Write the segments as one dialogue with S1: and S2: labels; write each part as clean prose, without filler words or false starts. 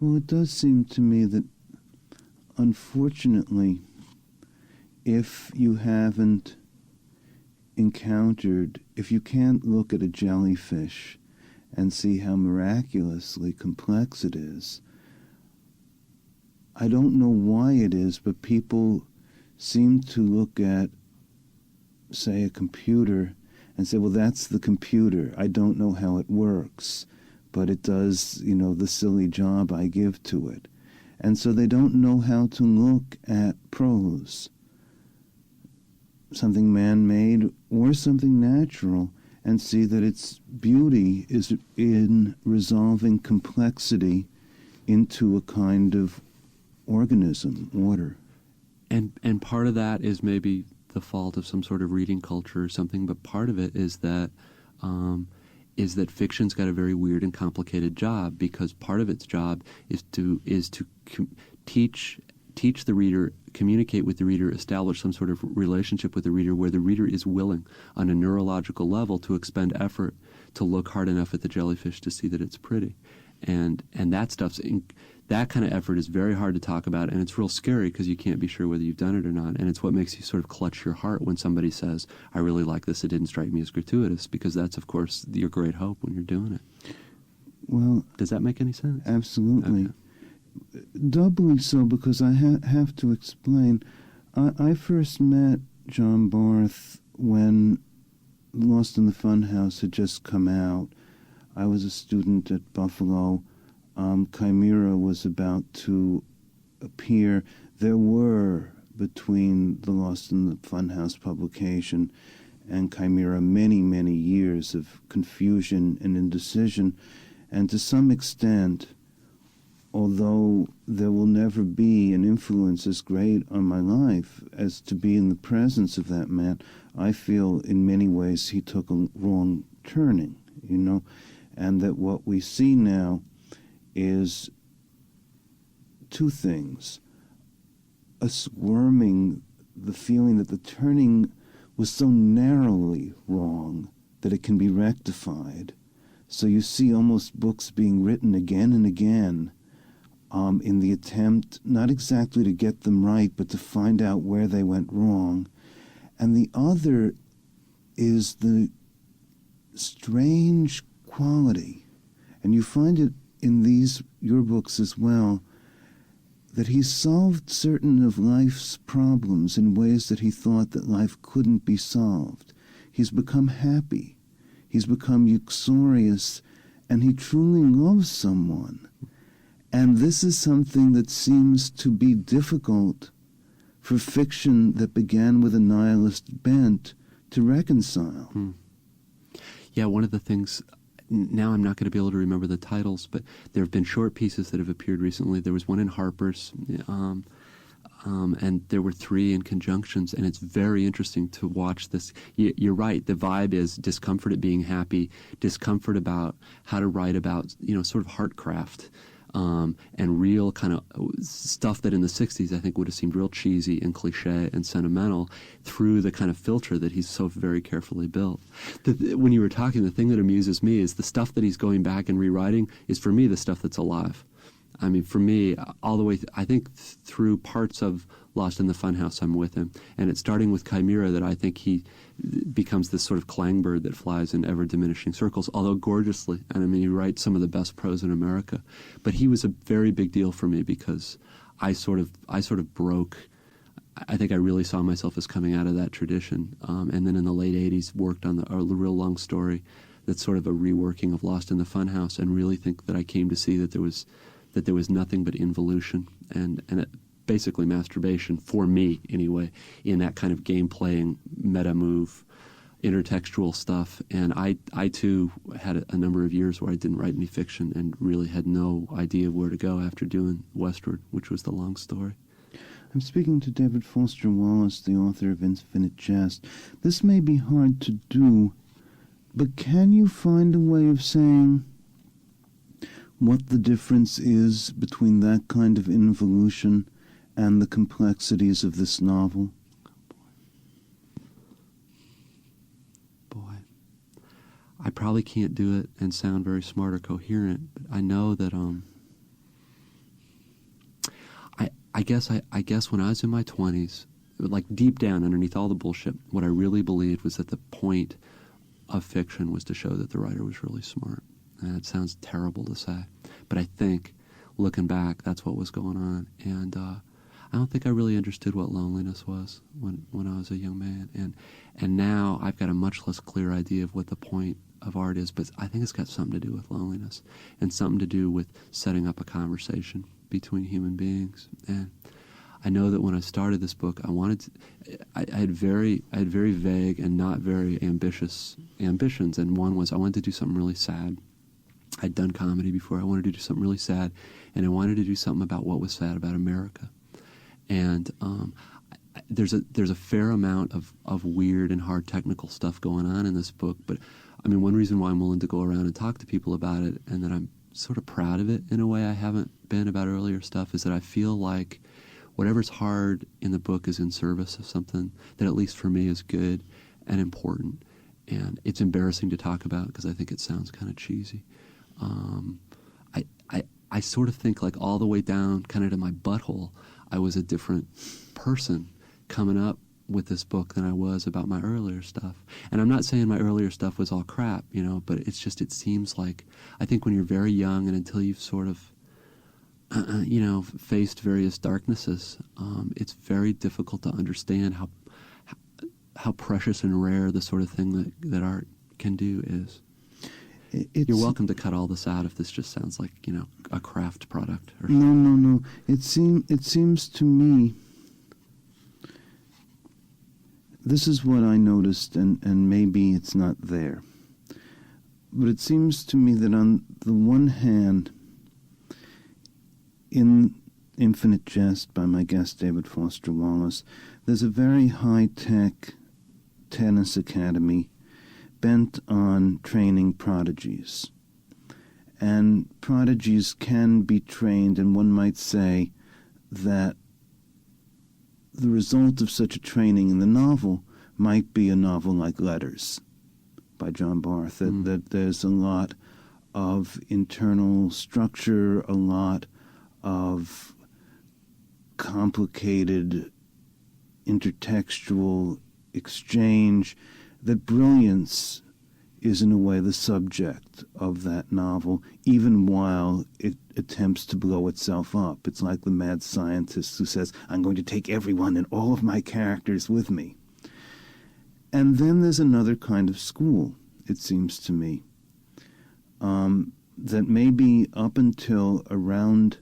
S1: Well, it does seem to me that, unfortunately, if you haven't encountered, if you can't look at a jellyfish and see how miraculously complex it is, I don't know why it is, but people seem to look at, say, a computer and say, well, that's the computer. I don't know how it works, but it does, the silly job I give to it. And so they don't know how to look at prose, something man-made or something natural, and see that its beauty is in resolving complexity into a kind of organism, order.
S2: And part of that is maybe the fault of some sort of reading culture or something, but part of it is that fiction's got a very weird and complicated job, because part of its job is to teach the reader, communicate with the reader, establish some sort of relationship with the reader where the reader is willing on a neurological level to expend effort to look hard enough at the jellyfish to see that it's pretty. And that kind of effort is very hard to talk about, and it's real scary because you can't be sure whether you've done it or not. And it's what makes you sort of clutch your heart when somebody says, I really like this, it didn't strike me as gratuitous, because that's, of course, your great hope when you're doing it.
S1: Well,
S2: does that make any sense?
S1: Absolutely.
S2: Okay.
S1: Doubly so, because I have to explain. I first met John Barth when Lost in the Funhouse had just come out. I was a student at Buffalo. Chimera was about to appear. There were, between the Lost in the Funhouse publication and Chimera, many, many years of confusion and indecision. And to some extent, although there will never be an influence as great on my life as to be in the presence of that man, I feel in many ways he took a wrong turning, and that what we see now is two things: a squirming, the feeling that the turning was so narrowly wrong that it can be rectified. So you see almost books being written again and again in the attempt not exactly to get them right, but to find out where they went wrong. And the other is the strange quality, and you find it in your books as well, that he solved certain of life's problems in ways that he thought that life couldn't be solved. He's become happy. He's become uxorious, and he truly loves someone. And this is something that seems to be difficult for fiction that began with a nihilist bent to reconcile.
S2: Yeah, one of the things, now I'm not going to be able to remember the titles, but there have been short pieces that have appeared recently. There was one in Harper's, and there were 3 in conjunctions, and it's very interesting to watch this. You're right, the vibe is discomfort at being happy, discomfort about how to write about, sort of heartcraft, and real kind of stuff that in the 60s I think would have seemed real cheesy and cliche and sentimental, through the kind of filter that he's so very carefully built. When you were talking, the thing that amuses me is the stuff that he's going back and rewriting is, for me, the stuff that's alive. I mean, for me, all the way, I think through parts of Lost in the Funhouse, I'm with him. And it's starting with Chimera that I think he becomes this sort of clang bird that flies in ever-diminishing circles, although gorgeously. And I mean, he writes some of the best prose in America. But he was a very big deal for me because I sort of broke. I think I really saw myself as coming out of that tradition. And then in the late 80s, worked on a real long story that's sort of a reworking of Lost in the Funhouse, and really think that I came to see that there was nothing but involution and basically masturbation, for me anyway, in that kind of game-playing, meta-move, intertextual stuff. And I too had a number of years where I didn't write any fiction and really had no idea where to go after doing Westward, which was the long story.
S1: I'm speaking to David Foster Wallace, the author of Infinite Jest. This may be hard to do, but can you find a way of saying what the difference is between that kind of involution and the complexities of this novel?
S2: Boy. I probably can't do it and sound very smart or coherent, but I know that I guess when I was in my 20s, like deep down underneath all the bullshit, what I really believed was that the point of fiction was to show that the writer was really smart. And it sounds terrible to say, but I think, looking back, that's what was going on. And I don't think I really understood what loneliness was when I was a young man. And now I've got a much less clear idea of what the point of art is, but I think it's got something to do with loneliness and something to do with setting up a conversation between human beings. And I know that when I started this book, I had very vague and not very ambitious ambitions, and one was I wanted to do something really sad. I'd done comedy before. I wanted to do something really sad, and I wanted to do something about what was sad about America. And there's a fair amount of weird and hard technical stuff going on in this book, but I mean, one reason why I'm willing to go around and talk to people about it, and that I'm sort of proud of it in a way I haven't been about earlier stuff, is that I feel like whatever's hard in the book is in service of something that, at least for me, is good and important. And it's embarrassing to talk about because I think it sounds kind of cheesy. I sort of think, like, all the way down kind of to my butthole, I was a different person coming up with this book than I was about my earlier stuff. And I'm not saying my earlier stuff was all crap, but it's just, it seems like, I think when you're very young and until you've sort of faced various darknesses, it's very difficult to understand how precious and rare the sort of thing that art can do is. You're welcome to cut all this out if this just sounds like, a craft product. Or
S1: No. It seems to me, this is what I noticed, and maybe it's not there. But it seems to me that on the one hand, in Infinite Jest by my guest David Foster Wallace, there's a very high-tech tennis academy bent on training prodigies. And prodigies can be trained, and one might say that the result of such a training in the novel might be a novel like Letters by John Barth, that there's a lot of internal structure, a lot of complicated intertextual exchange, that brilliance is in a way the subject of that novel, even while it attempts to blow itself up. It's like the mad scientist who says, I'm going to take everyone and all of my characters with me. And then there's another kind of school, it seems to me, that maybe up until around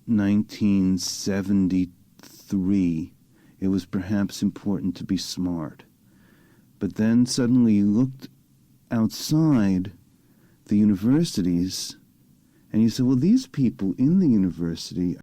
S1: 1973, it was perhaps important to be smart. But then suddenly you looked outside the universities and you said, well, these people in the university